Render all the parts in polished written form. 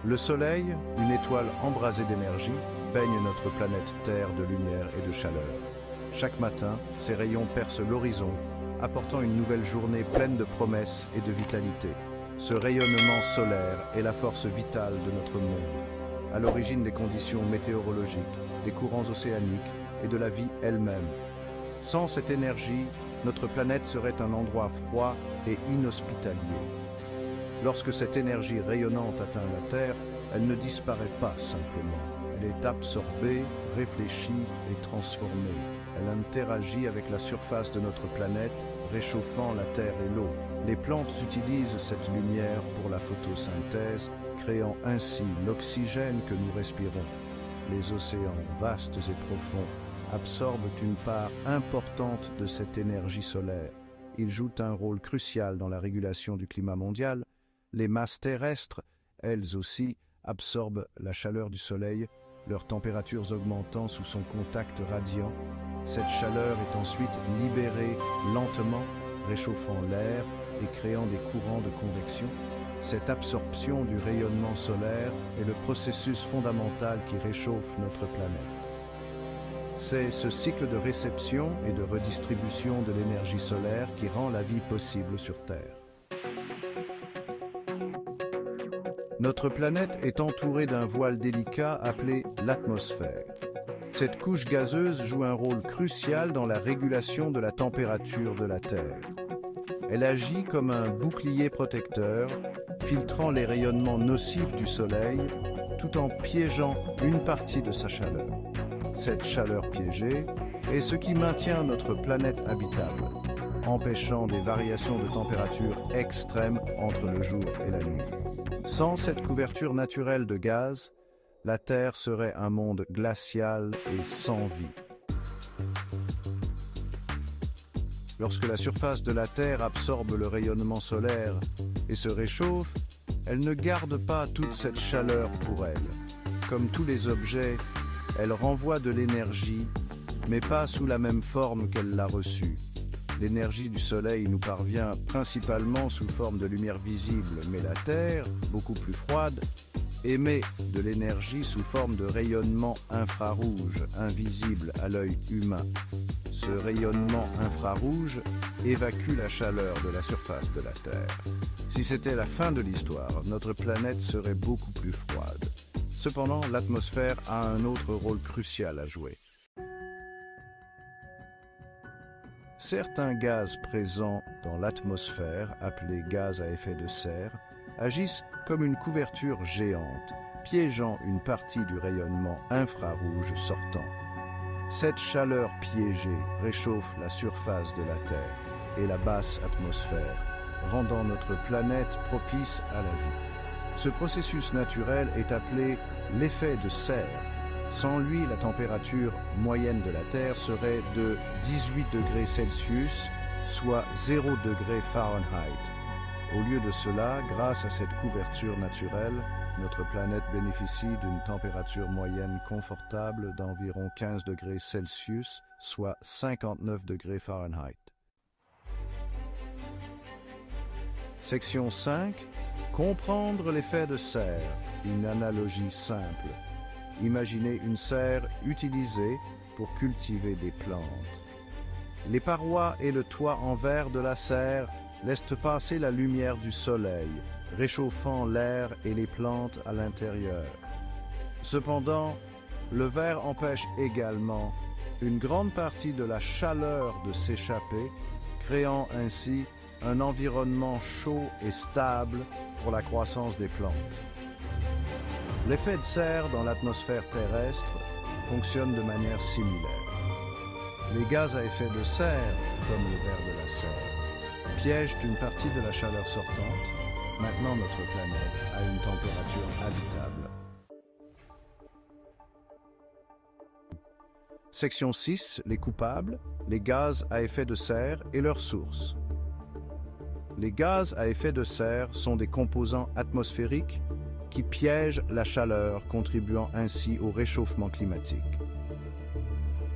Le Soleil, une étoile embrasée d'énergie, baigne notre planète Terre de lumière et de chaleur. Chaque matin, ses rayons percent l'horizon, apportant une nouvelle journée pleine de promesses et de vitalité. Ce rayonnement solaire est la force vitale de notre monde, à l'origine des conditions météorologiques, des courants océaniques et de la vie elle-même. Sans cette énergie, notre planète serait un endroit froid et inhospitalier. Lorsque cette énergie rayonnante atteint la Terre, elle ne disparaît pas simplement. Elle est absorbée, réfléchie et transformée. Elle interagit avec la surface de notre planète, réchauffant la terre et l'eau. Les plantes utilisent cette lumière pour la photosynthèse, créant ainsi l'oxygène que nous respirons. Les océans, vastes et profonds, absorbent une part importante de cette énergie solaire. Ils jouent un rôle crucial dans la régulation du climat mondial. Les masses terrestres, elles aussi, absorbent la chaleur du soleil, leurs températures augmentant sous son contact radiant. Cette chaleur est ensuite libérée lentement, réchauffant l'air et créant des courants de convection. Cette absorption du rayonnement solaire est le processus fondamental qui réchauffe notre planète. C'est ce cycle de réception et de redistribution de l'énergie solaire qui rend la vie possible sur Terre. Notre planète est entourée d'un voile délicat appelé l'atmosphère. Cette couche gazeuse joue un rôle crucial dans la régulation de la température de la Terre. Elle agit comme un bouclier protecteur, filtrant les rayonnements nocifs du Soleil, tout en piégeant une partie de sa chaleur. Cette chaleur piégée est ce qui maintient notre planète habitable, empêchant des variations de température extrêmes entre le jour et la nuit. Sans cette couverture naturelle de gaz, la Terre serait un monde glacial et sans vie. Lorsque la surface de la Terre absorbe le rayonnement solaire et se réchauffe, elle ne garde pas toute cette chaleur pour elle. Comme tous les objets, elle renvoie de l'énergie, mais pas sous la même forme qu'elle l'a reçue. L'énergie du Soleil nous parvient principalement sous forme de lumière visible, mais la Terre, beaucoup plus froide, émet de l'énergie sous forme de rayonnement infrarouge, invisible à l'œil humain. Ce rayonnement infrarouge évacue la chaleur de la surface de la Terre. Si c'était la fin de l'histoire, notre planète serait beaucoup plus froide. Cependant, l'atmosphère a un autre rôle crucial à jouer. Certains gaz présents dans l'atmosphère, appelés gaz à effet de serre, agissent comme une couverture géante, piégeant une partie du rayonnement infrarouge sortant. Cette chaleur piégée réchauffe la surface de la Terre et la basse atmosphère, rendant notre planète propice à la vie. Ce processus naturel est appelé l'effet de serre. Sans lui, la température moyenne de la Terre serait de 18 degrés Celsius, soit 0 degrés Fahrenheit. Au lieu de cela, grâce à cette couverture naturelle, notre planète bénéficie d'une température moyenne confortable d'environ 15 degrés Celsius, soit 59 degrés Fahrenheit. Section 5. Comprendre l'effet de serre, une analogie simple. Imaginez une serre utilisée pour cultiver des plantes. Les parois et le toit en verre de la serre laissent passer la lumière du soleil, réchauffant l'air et les plantes à l'intérieur. Cependant, le verre empêche également une grande partie de la chaleur de s'échapper, créant ainsi un environnement chaud et stable pour la croissance des plantes. L'effet de serre dans l'atmosphère terrestre fonctionne de manière similaire. Les gaz à effet de serre, comme le verre de la serre, piègent une partie de la chaleur sortante. Maintenant, notre planète a une température habitable. Section 6. Les coupables, les gaz à effet de serre et leurs sources. Les gaz à effet de serre sont des composants atmosphériques qui piègent la chaleur, contribuant ainsi au réchauffement climatique.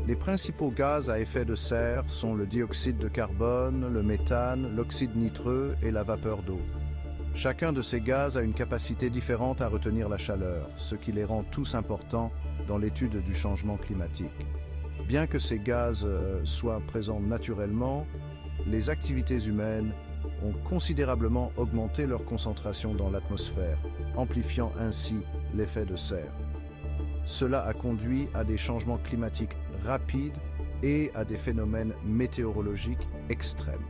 Les principaux gaz à effet de serre sont le dioxyde de carbone, le méthane, l'oxyde nitreux et la vapeur d'eau. Chacun de ces gaz a une capacité différente à retenir la chaleur, ce qui les rend tous importants dans l'étude du changement climatique. Bien que ces gaz soient présents naturellement, les activités humaines ont considérablement augmenté leur concentration dans l'atmosphère, amplifiant ainsi l'effet de serre. Cela a conduit à des changements climatiques rapides et à des phénomènes météorologiques extrêmes.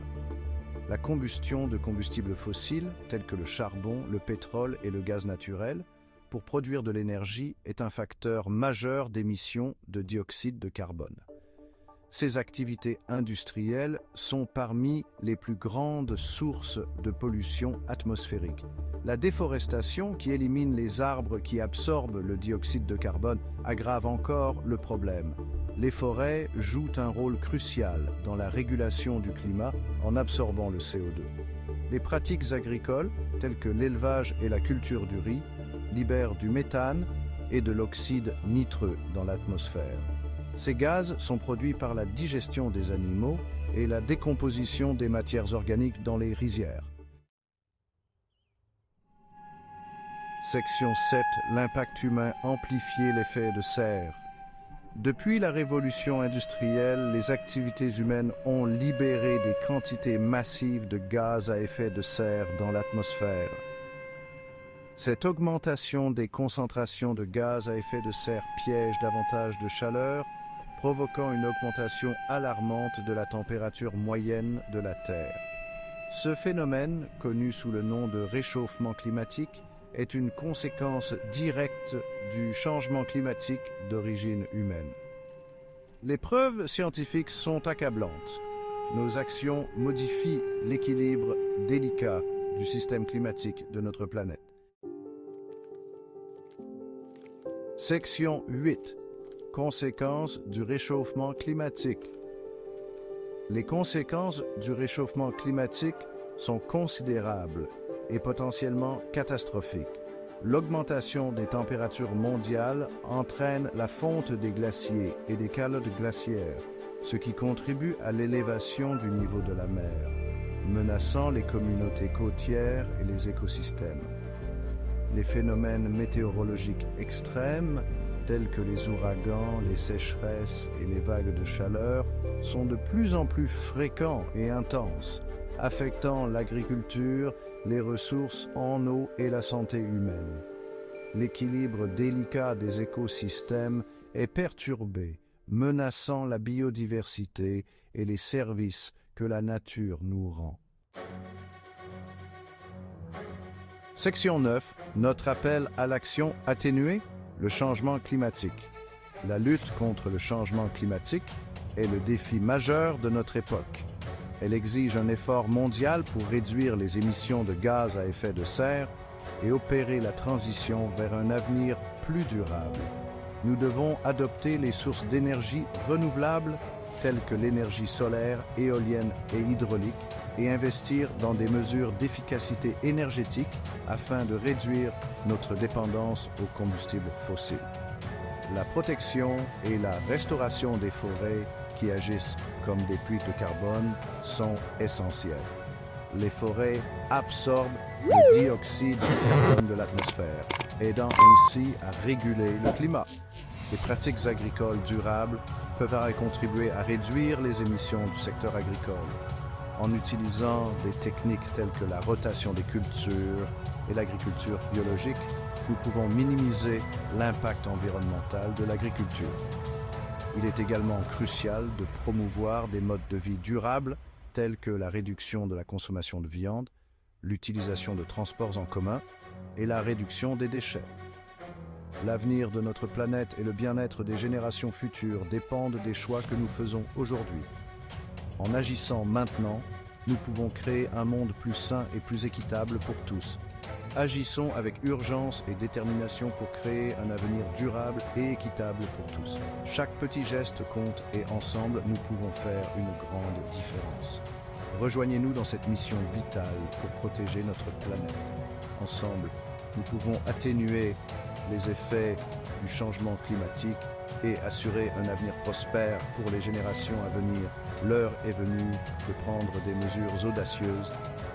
La combustion de combustibles fossiles, tels que le charbon, le pétrole et le gaz naturel, pour produire de l'énergie est un facteur majeur d'émissions de dioxyde de carbone. Ces activités industrielles sont parmi les plus grandes sources de pollution atmosphérique. La déforestation, qui élimine les arbres qui absorbent le dioxyde de carbone, aggrave encore le problème. Les forêts jouent un rôle crucial dans la régulation du climat en absorbant le CO2. Les pratiques agricoles, telles que l'élevage et la culture du riz, libèrent du méthane et de l'oxyde nitreux dans l'atmosphère. Ces gaz sont produits par la digestion des animaux et la décomposition des matières organiques dans les rizières. Section 7. L'impact humain amplifié l'effet de serre. Depuis la révolution industrielle, les activités humaines ont libéré des quantités massives de gaz à effet de serre dans l'atmosphère. Cette augmentation des concentrations de gaz à effet de serre piège davantage de chaleur, provoquant une augmentation alarmante de la température moyenne de la Terre. Ce phénomène, connu sous le nom de réchauffement climatique, est une conséquence directe du changement climatique d'origine humaine. Les preuves scientifiques sont accablantes. Nos actions modifient l'équilibre délicat du système climatique de notre planète. Section 8. Conséquences du réchauffement climatique. Les conséquences du réchauffement climatique sont considérables et potentiellement catastrophiques. L'augmentation des températures mondiales entraîne la fonte des glaciers et des calottes glaciaires, ce qui contribue à l'élévation du niveau de la mer, menaçant les communautés côtières et les écosystèmes. Les phénomènes météorologiques extrêmes, tels que les ouragans, les sécheresses et les vagues de chaleur, sont de plus en plus fréquents et intenses, affectant l'agriculture, les ressources en eau et la santé humaine. L'équilibre délicat des écosystèmes est perturbé, menaçant la biodiversité et les services que la nature nous rend. Section 9. Notre appel à l'action atténuée, le changement climatique. La lutte contre le changement climatique est le défi majeur de notre époque. Elle exige un effort mondial pour réduire les émissions de gaz à effet de serre et opérer la transition vers un avenir plus durable. Nous devons adopter les sources d'énergie renouvelables telles que l'énergie solaire, éolienne et hydraulique et investir dans des mesures d'efficacité énergétique afin de réduire notre dépendance aux combustibles fossiles. La protection et la restauration des forêts qui agissent comme des puits de carbone sont essentielles. Les forêts absorbent le dioxyde de carbone de l'atmosphère, aidant ainsi à réguler le climat. Les pratiques agricoles durables peuvent contribuer à réduire les émissions du secteur agricole. En utilisant des techniques telles que la rotation des cultures et l'agriculture biologique, nous pouvons minimiser l'impact environnemental de l'agriculture. Il est également crucial de promouvoir des modes de vie durables tels que la réduction de la consommation de viande, l'utilisation de transports en commun et la réduction des déchets. L'avenir de notre planète et le bien-être des générations futures dépendent des choix que nous faisons aujourd'hui. En agissant maintenant, nous pouvons créer un monde plus sain et plus équitable pour tous. Agissons avec urgence et détermination pour créer un avenir durable et équitable pour tous. Chaque petit geste compte et ensemble, nous pouvons faire une grande différence. Rejoignez-nous dans cette mission vitale pour protéger notre planète. Ensemble, nous pouvons atténuer les effets du changement climatique et assurer un avenir prospère pour les générations à venir. L'heure est venue de prendre des mesures audacieuses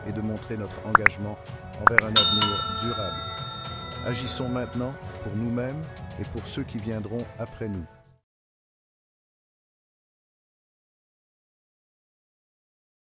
et de montrer notre engagement envers un avenir durable. Agissons maintenant pour nous-mêmes et pour ceux qui viendront après nous.